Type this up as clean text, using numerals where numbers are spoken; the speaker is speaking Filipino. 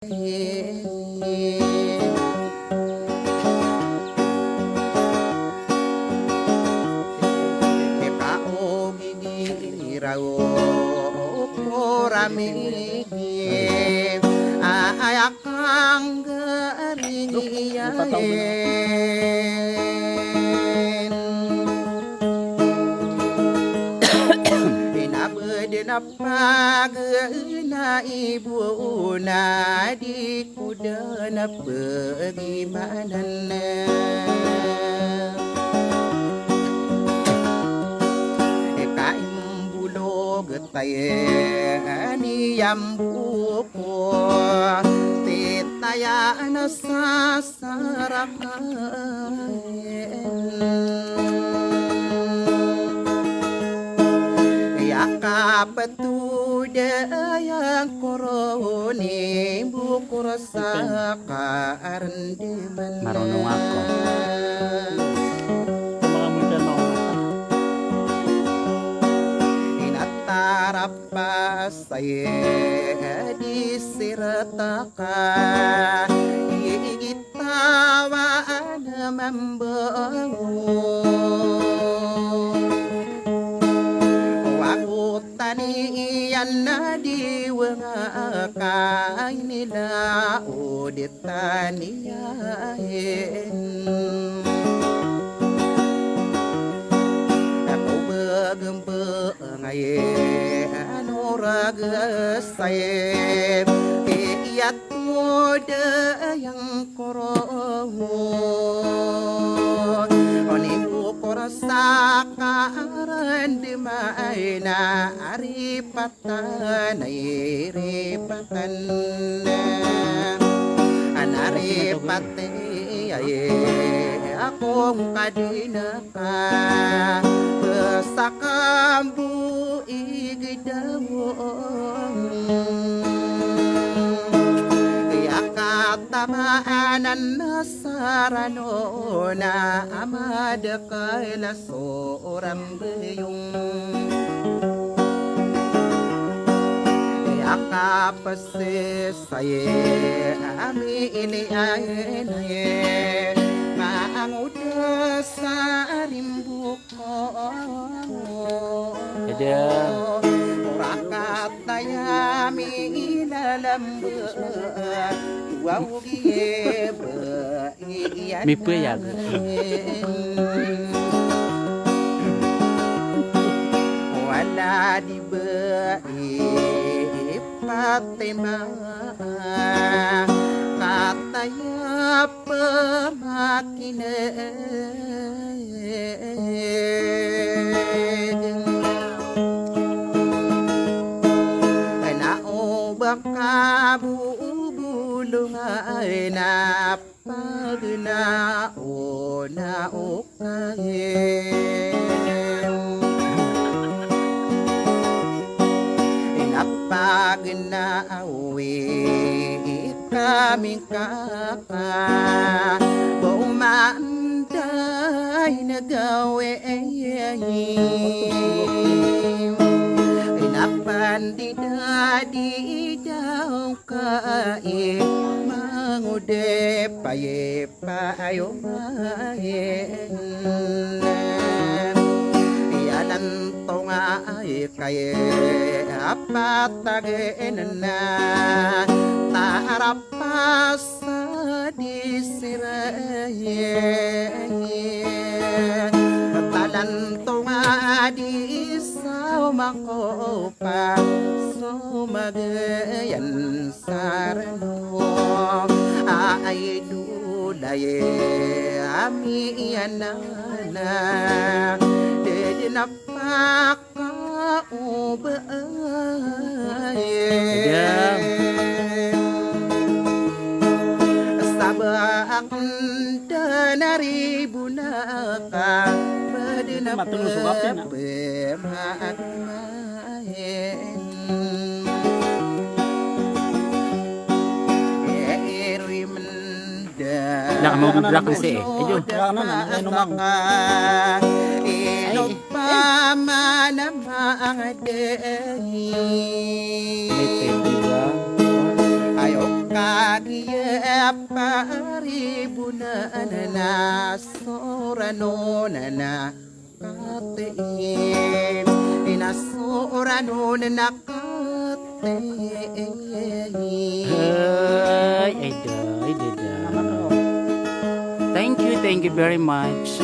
Ayakang galing iyain Pinabad na pag na ibu na di kuda na pagimanan na niyang buko titayaan sa sarakan yakapatuda yang koroni buko sa karandiman marunong ako. Saya disiratakan iitawaan membangun waktu tanian na diwangakay nila udit taniyain ako bagambang ragasay iyat mo dayang koromo onimu korasa karan di maina aripatan iripatan anaripate ay akong kadinaka besakambu kaya katamaanan na sarano na amad kaila sorang bayong kaya kapasisaye ami iliayen maanguda sa rimbuko rakatayami ilalambut wawugiye baiyan mipuyag wala di bai patima kataya pemakine kabubulong ay napagnao na ukahin napagnawi kaming kaka bumanday na gawin pandidadi daw kae mangude paye payo mayen yanan tonga ay kaye apatagen na tarapas disiraye talantong adi sa makopa sumagayan sarano ay dulaye ami anana dedinapakaubaye sabak danari bunaka padinapa pemahain eri menda nak mau gebrak sih ayo ilog pamanamang dehi ayok Kagiya paribunan na sorano na katiin inasorano na katiin. Ay, ay, day. Thank you very much.